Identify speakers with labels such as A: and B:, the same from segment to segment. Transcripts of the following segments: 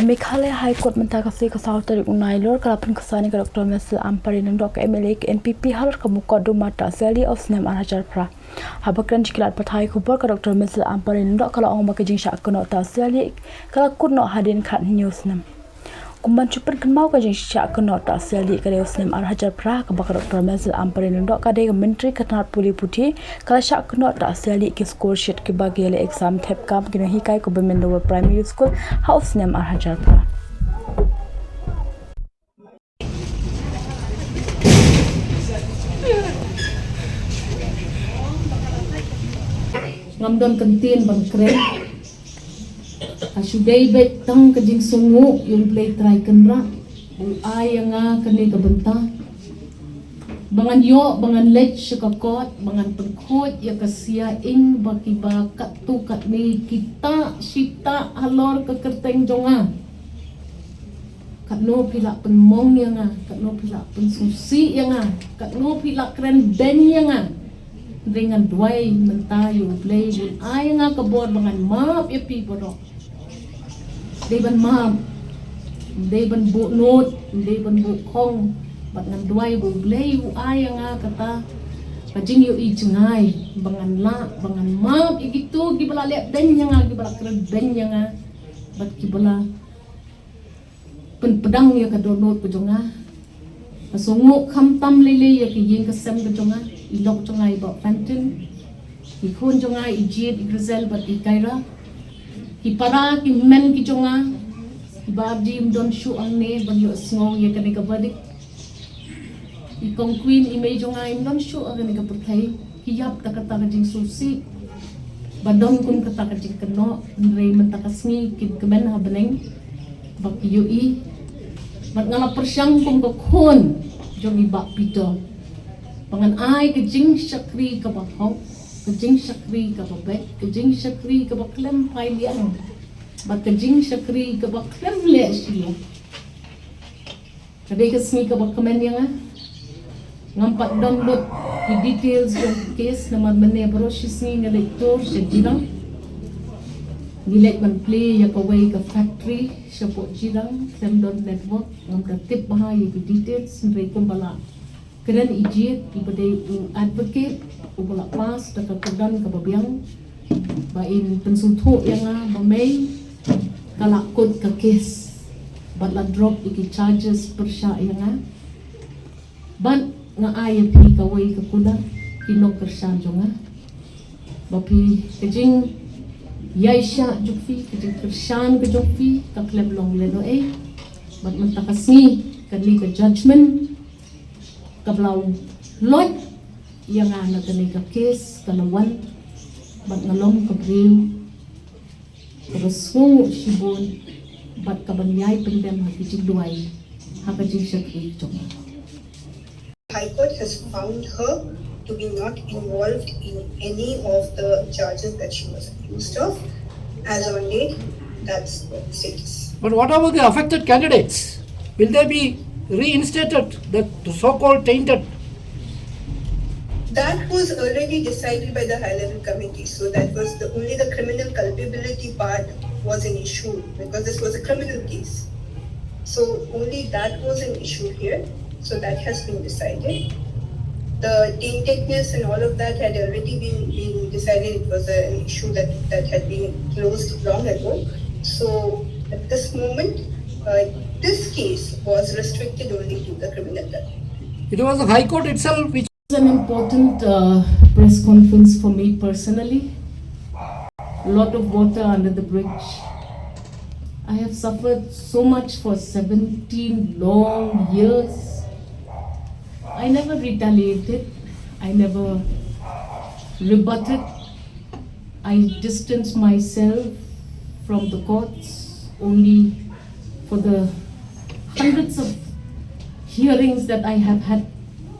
A: Meghalaya High Court mentakasi kesal tarik unai lor kalapun kesani ke Dr. Mesel Amparin dok MLA ke NPP halar ke mukaduma tak seli osnem Al-Hajar pra. Habakran jikilat pathai kubur ke Dr. Mesel Amparin dok kalau orang makajing syak kena tak seli kalau kun nak hadin kat news nem. Kumban cupan kenmau kajing syak kena tak seli ke osnem Al-Hajar pra ke bakar Dr. Mesel Amparin dok kadai ke menteri ketanat puli putih kalau syak kena tak seli ke score sheet ke bagi le exam tap kam kena hikai ke Bemendover Primary School house nem Al-Hajar pra.
B: Ngamdon kentin bang keren asugay bet tang kajing sungu yung play try kenra bu ay nga kani kabenta bangan yo bangan lech kakot bangan pengkot ya kasia ing bakiba katu katni kita sita halor kekerteng jonga katno pila penmong yang katno pila pensusi yang katno pila keren ben yang dengan duai mentayu play with ay nga kabor bangan map ya people they ban map they ban bu note they ban bu kong bat ngan duai bu play ay nga kata kajing yu I jengay bangan la bangan map gitu gibala lep den nga gibala keren ben nga bat gibala pedang ya kadonot ko jonga pasunguk khamtam lele ya ki yeng kasem ko jonga ilok jonga iba Fenton ikun jonga ijid Grizel bat ikaira ipara ki men ki jonga ibabdi don shu angne ban yo snong ye kane ka badik ikong queen imay jonga don shu agane ka perthai hiyap takata ka jing susi badong kun kata ka jing keno nrei mentakasngi kid kemen ha beneng bak yo I bat ngala persyang kum ka khon jong iba pito pangan ay kajing syakri ka bakhong kajing syakri ka babek kajing syakri ka baklem pai liang bat kajing syakri ka baklem le sila kadai kasmi ka bakmen yang ngampat download di details yung case na madmane bro shisni nga lektor sa jirang nilek man play ya kaway ka factory sa po jirang Clemdon network ngam ka tip bahay yung details nray kumbala keren ijit ibaday advocate ubala pas dakakudan kababiyang bain pensulto yang bamay kalakot ka case batla drop iki charges persya yang ban nga ayap hi kaway kakula kinong kersan jonga bapi kajing yaisha jukfi kajing kersan ka jukfi kaklem long leno bat mentakasni kani ka judgment kablaw lot yang na kani ka case kalawan bat ngalong kabriw terus ngu sibon bat kabanyay pendem hakijig duay hakajig syakri jonga.
C: High Court has found her to be not involved in any of the charges that she was accused of. As on date, that's the status.
D: But what about the affected candidates? Will they be reinstated, the so-called tainted?
C: That was already decided by the high-level committee. So that was only the criminal culpability part was an issue because this was a criminal case. So only that was an issue here. So that has been decided. The taintedness and all of that had already been decided. It was an issue that had been closed long ago. So at this moment, this case was restricted only to the criminal law.
D: It was the High Court itself which...
B: It's an important press conference for me personally. A lot of water under the bridge. I have suffered so much for 17 long years. I never retaliated. I never rebutted. I distanced myself from the courts only for the hundreds of hearings that I have had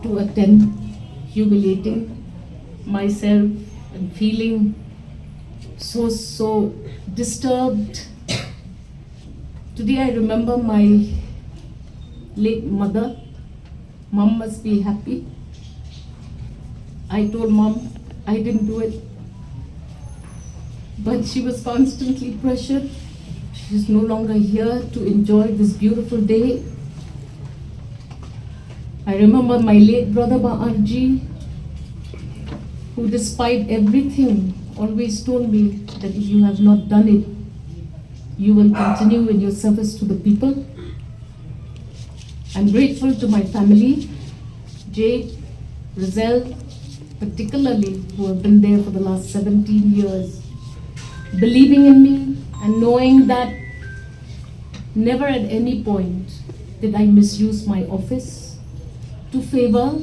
B: to attend, humiliating myself and feeling so disturbed. Today I remember my late mother. Mom must be happy. I told Mom I didn't do it. But she was constantly pressured. She's no longer here to enjoy this beautiful day. I remember my late brother Ba'arji, who despite everything always told me that if you have not done it, you will continue in your service to the people. I'm grateful to my family, Jade, Rizal, particularly, who have been there for the last 17 years, believing in me and knowing that never at any point did I misuse my office to favor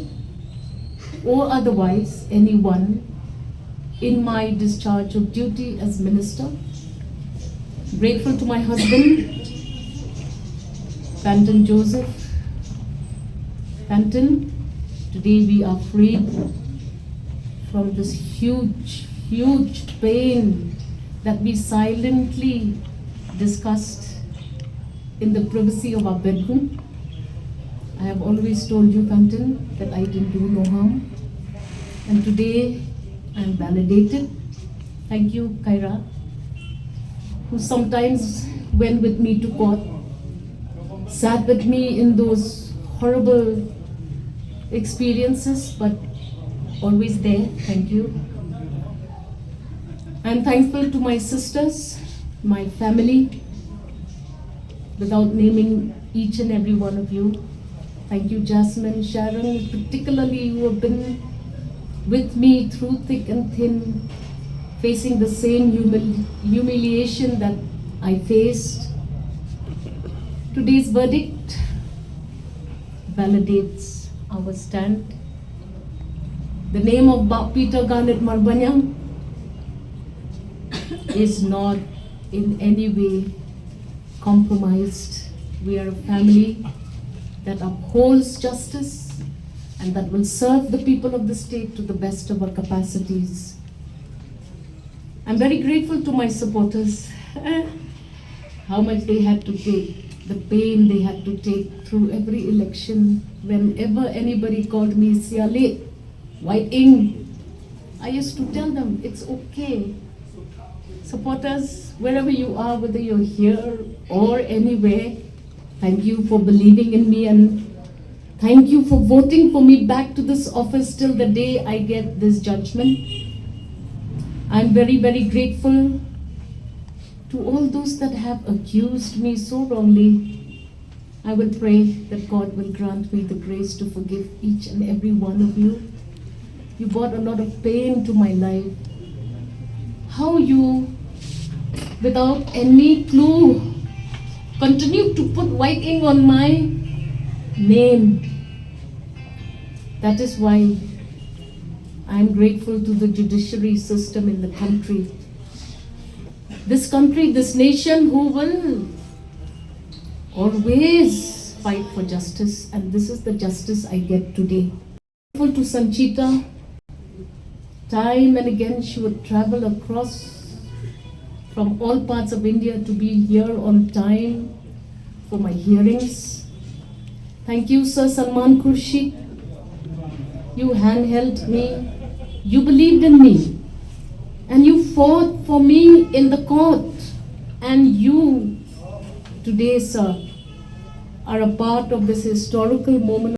B: or otherwise anyone in my discharge of duty as minister. Grateful to my husband, Panton Joseph. Panton, today we are freed from this huge pain that we silently discussed in the privacy of our bedroom. I have always told you, Panton, that I didn't do no harm. And today I am validated. Thank you, Kaira, who sometimes went with me to court, sat with me in those horrible experiences, but always there. Thank you. I'm thankful to my sisters, my family, without naming each and every one of you. Thank you, Jasmine, Sharon, particularly who have been with me through thick and thin, facing the same humiliation that I faced. Today's verdict validates our stand. The name of Peter Garnet Marbanyang is not in any way compromised. We are a family that upholds justice and that will serve the people of the state to the best of our capacities. I'm very grateful to my supporters, how much they had to take, the pain they had to take through every election. Whenever anybody called me Siale, White Ing, I used to tell them, it's okay. Supporters, wherever you are, whether you're here or anywhere, thank you for believing in me and thank you for voting for me back to this office till the day I get this judgment. I'm very grateful to all those that have accused me so wrongly. I will pray that God will grant me the grace to forgive each and every one of you. You brought a lot of pain to my life. How you, without any clue, continue to put white ink on my name. That is why I'm grateful to the judiciary system in the country. This country, this nation, who will always fight for justice, and this is the justice I get today. Grateful to Sanchita. Time and again she would travel across from all parts of India to be here on time for my hearings. Thank you, Sir Salman Khurshid. You handheld me, you believed in me, and you fought for me in the court. And you, today, sir, are a part of this historical moment.